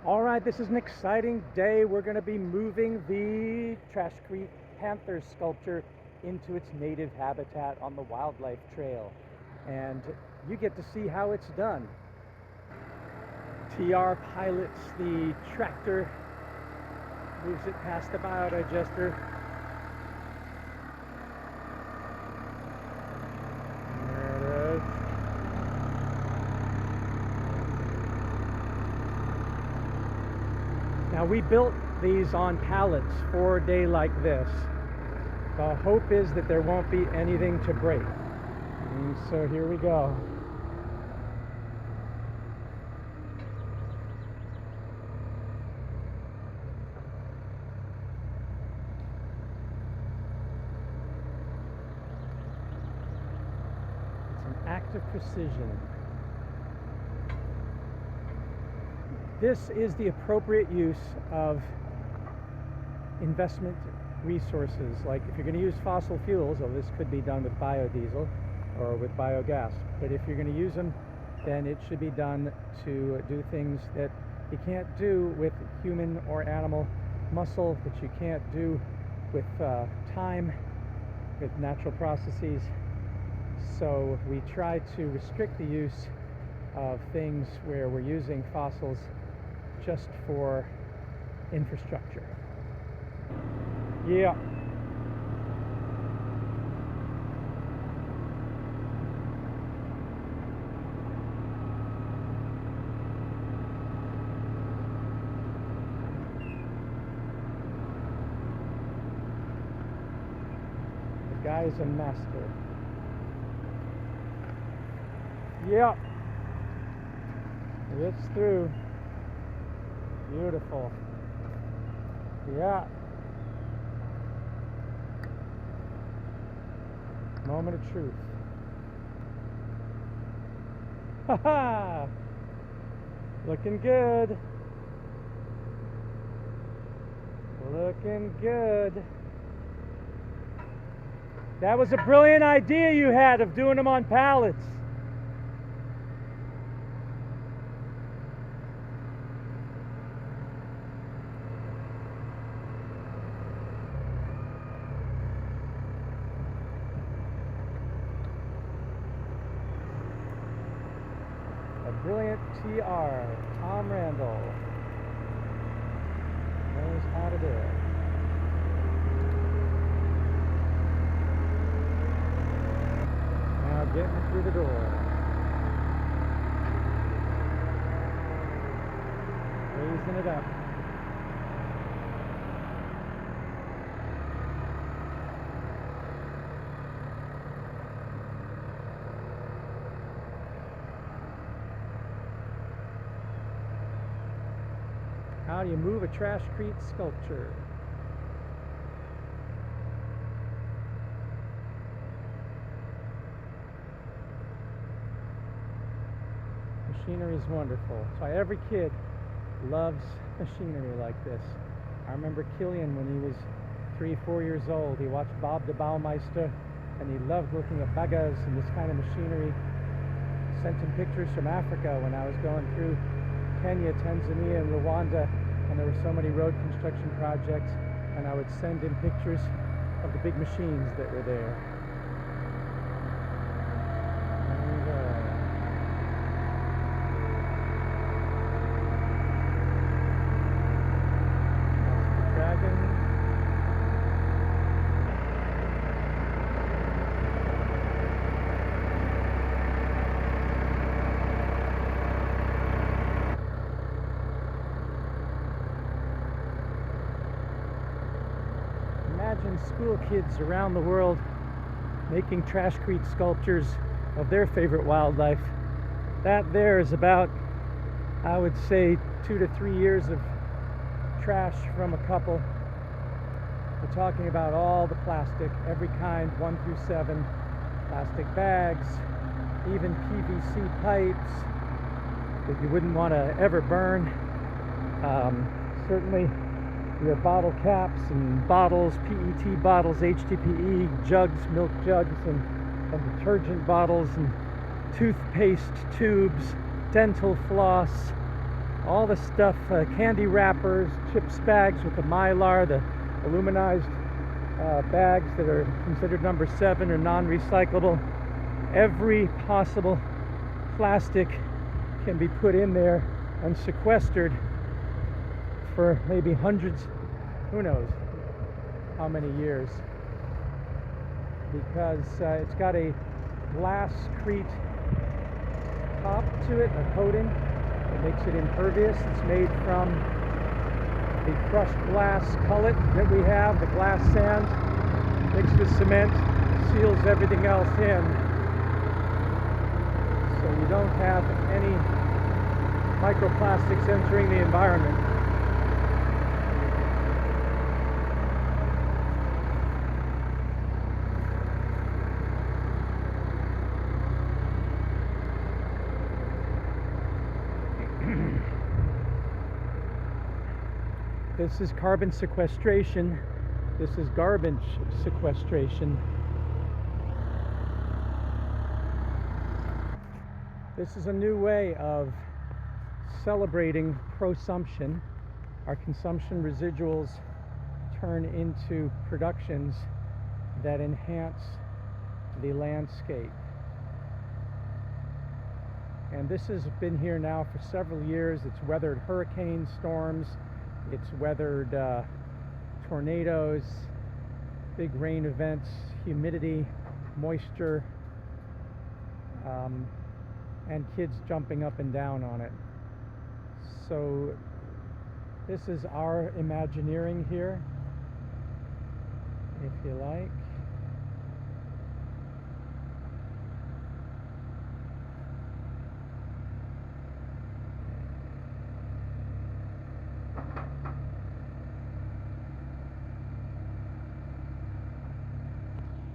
All right, this is an exciting day. We're going to be moving the Trashcrete Panther sculpture into its native habitat on the Wildlife Trail. And you get to see how it's done. TR pilots the tractor, moves it past the biodigester. There it is. Now we built these on pallets for a day like this. The hope is that there won't be anything to break. And so here we go. It's an act of precision. This is the appropriate use of investment resources. Like if you're going to use fossil fuels, well, this could be done with biodiesel or with biogas. But if you're going to use them, then it should be done to do things that you can't do with human or animal muscle, that you can't do with time, with natural processes. So we try to restrict the use of things where we're using fossils just for infrastructure. Yeah. The guy's a master. Yeah. It's through. Beautiful. Yeah. Moment of truth. Haha! Looking good. Looking good. That was a brilliant idea you had of doing them on pallets. A brilliant TR, Tom Randall, knows how to do it. Now getting through the door. Raising it up. How do you move a Trashcrete sculpture? Machinery is wonderful. That's why every kid loves machinery like this. I remember Killian when he was 3-4 years old. He watched Bob the Baumeister and he loved looking at bagas and this kind of machinery. Sent him pictures from Africa when I was going through Kenya, Tanzania, and Rwanda, and there were so many road construction projects, and I would send him pictures of the big machines that were there. And, that's the dragon. Imagine school kids around the world making Trashcrete sculptures of their favorite wildlife. That there is about, I would say, 2 to 3 years of trash from a couple. We're talking about all the plastic, every kind, 1 through 7, plastic bags, even PVC pipes that you wouldn't want to ever burn. Certainly your bottle caps and bottles, PET bottles, HDPE jugs, milk jugs, and detergent bottles, and toothpaste tubes, dental floss, all the stuff, candy wrappers, chips bags with the Mylar, the aluminized bags that are considered number 7 or non-recyclable. Every possible plastic can be put in there and sequestered for maybe hundreds, who knows how many years, because it's got a glasscrete top to it, a coating that makes it impervious. It's made from the crushed glass cullet that we have, the glass sand mixed with cement, seals everything else in, so you don't have any microplastics entering the environment. This is carbon sequestration. This is garbage sequestration. This is a new way of celebrating prosumption. Our consumption residuals turn into productions that enhance the landscape. And this has been here now for several years. It's weathered hurricane storms. It's weathered tornadoes, big rain events, humidity, moisture, and kids jumping up and down on it. So this is our Imagineering here, if you like.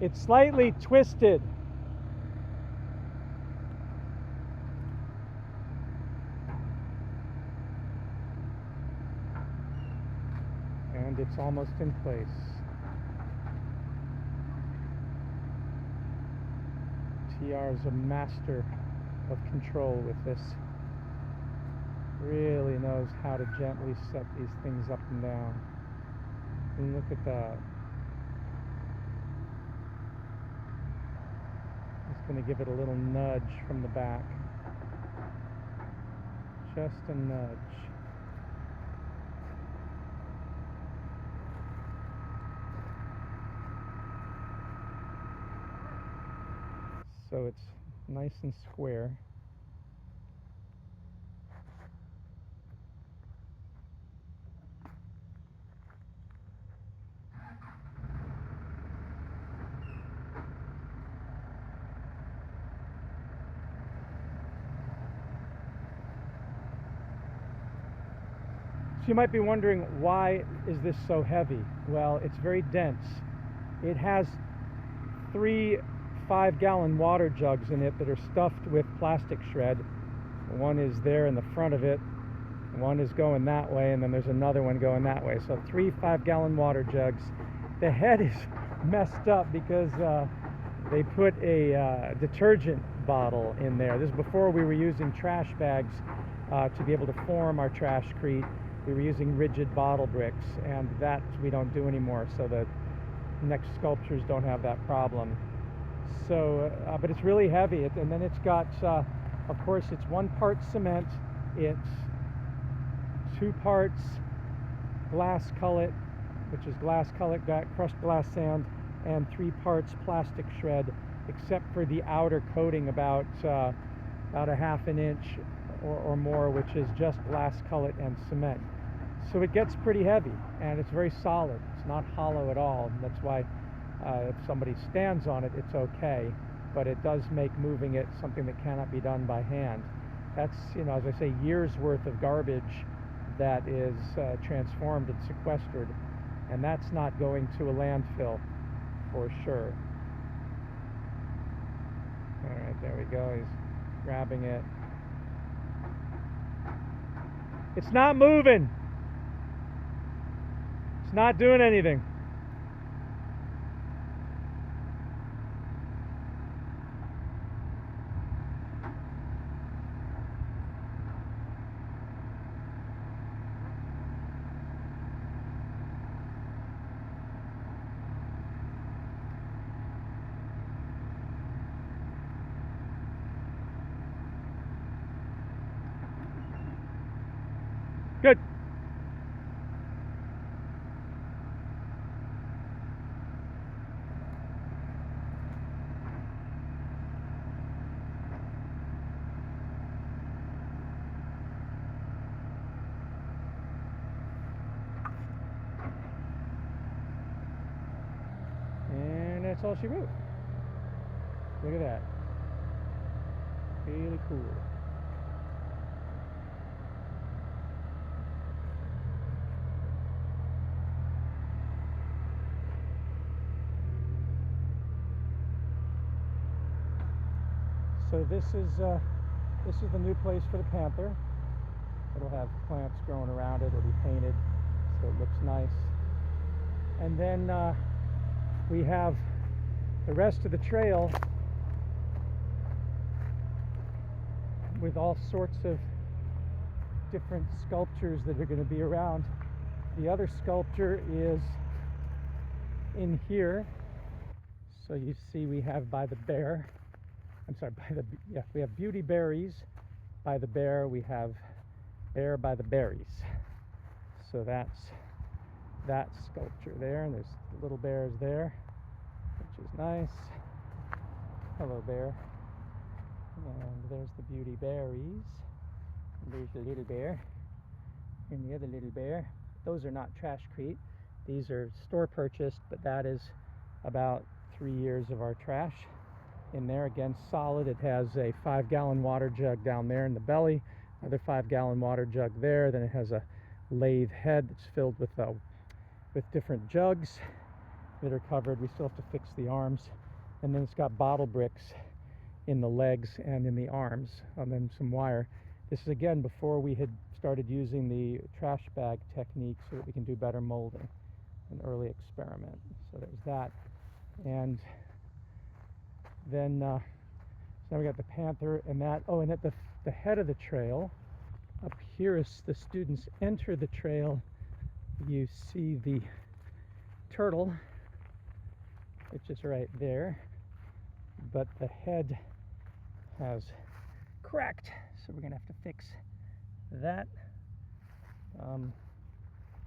It's slightly twisted. And it's almost in place. TR is a master of control with this. Really knows how to gently set these things up and down. And look at that. Just going to give it a little nudge from the back. Just a nudge. So it's nice and square. So you might be wondering, why is this so heavy? Well, it's very dense. It has 3 5-gallon water jugs in it that are stuffed with plastic shred. One is there in the front of it, one is going that way, and then there's another one going that way. So 3 5-gallon water jugs. The head is messed up because they put a detergent bottle in there. This is before we were using trash bags to be able to form our trashcrete. We were using rigid bottle bricks, and that we don't do anymore, so the next sculptures don't have that problem. So, but it's really heavy, and then it's got, of course, it's 1 part cement, it's 2 parts glass cullet, which is glass cullet, crushed glass sand, and 3 parts plastic shred, except for the outer coating about a 1/2 inch or more, which is just glass cullet and cement. So it gets pretty heavy, and it's very solid. It's not hollow at all, and that's why if somebody stands on it, it's okay, but it does make moving it something that cannot be done by hand. That's, as I say, years worth of garbage that is transformed and sequestered, and that's not going to a landfill for sure. All right, there we go. He's grabbing it. It's not moving. It's not doing anything. Good. And that's all she wrote. Look at that. Really cool. So this is the new place for the panther. It'll have plants growing around it. It'll be painted so it looks nice. And then we have the rest of the trail with all sorts of different sculptures that are going to be around. The other sculpture is in here. So you see we have by the bear. We have beauty berries by the bear. We have bear by the berries. So that's that sculpture there, and there's the little bears there, which is nice. Hello, bear. And there's the beauty berries. And there's the little bear. And the other little bear. Those are not Trashcrete. These are store purchased, but that is about 3 years of our trash in there. Again, solid. It has a 5-gallon water jug down there in the belly, another 5-gallon water jug there. Then it has a lathe head that's filled with different jugs that are covered. We still have to fix the arms, and then it's got bottle bricks in the legs and in the arms, and then some wire. This is again before we had started using the trash bag technique so that we can do better molding, an early experiment. So there's that. And then so now we got the panther and that. Oh, and at the head of the trail, up here as the students enter the trail, you see the turtle, which is right there, but the head has cracked, so we're gonna have to fix that.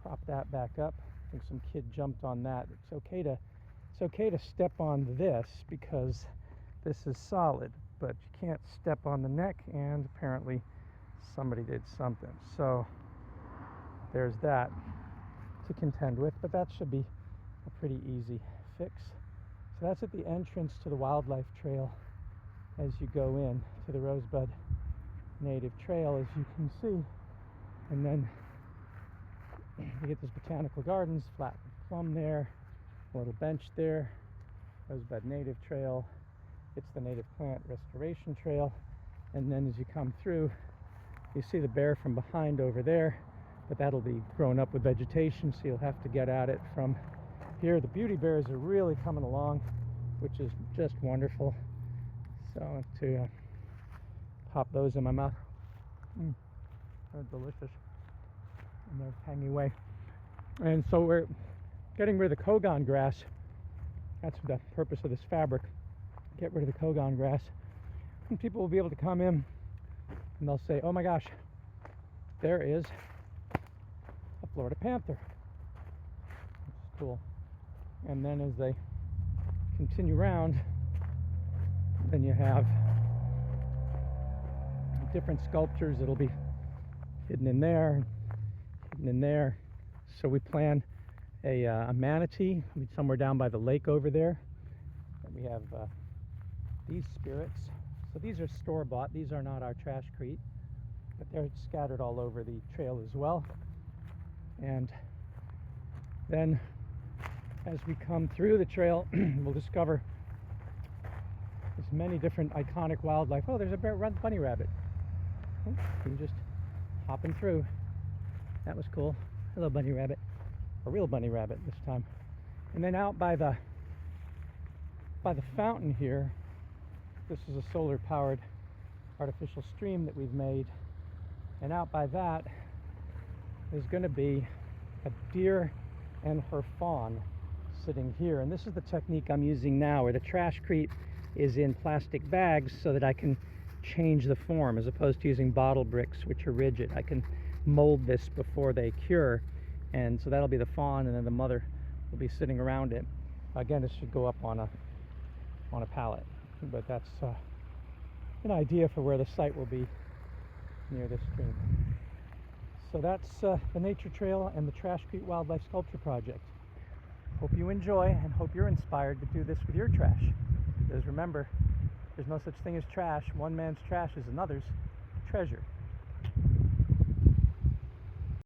Prop that back up. I think some kid jumped on that. It's okay to step on this because this is solid, but you can't step on the neck, and apparently somebody did something. So there's that to contend with, but that should be a pretty easy fix. So that's at the entrance to the wildlife trail as you go in to the Rosebud Native Trail, as you can see. And then you get this botanical gardens, flat plum there, a little bench there, Rosebud Native Trail. It's the Native Plant Restoration Trail. And then as you come through, you see the bear from behind over there, but that'll be grown up with vegetation, so you'll have to get at it from here. The beauty bears are really coming along, which is just wonderful. So to pop those in my mouth. They're delicious. And they're hanging away. And so we're getting rid of the Kogon grass. That's the purpose of this fabric. Get rid of the Kogon grass. And people will be able to come in and they'll say, oh my gosh, there is a Florida panther. It's cool. And then as they continue around, then you have different sculptures that'll be hidden in there, hidden in there. So we plan a manatee somewhere down by the lake over there. And we have these spirits. So these are store-bought. These are not our Trashcrete, but they're scattered all over the trail as well. And then as we come through the trail, we'll discover there's many different iconic wildlife. Oh, there's a bunny rabbit. Oh, you just hopping through. That was cool. Hello, bunny rabbit. A real bunny rabbit this time. And then out by the fountain here, this is a solar-powered artificial stream that we've made. And out by that is going to be a deer and her fawn sitting here. And this is the technique I'm using now, where the Trashcrete is in plastic bags so that I can change the form as opposed to using bottle bricks, which are rigid. I can mold this before they cure, and so that'll be the fawn, and then the mother will be sitting around it. Again, this should go up on a pallet, but that's an idea for where the site will be near this stream. So that's the nature trail and the Trash Creek Wildlife Sculpture Project. Hope you enjoy and hope you're inspired to do this with your trash. Because remember, there's no such thing as trash. One man's trash is another's treasure.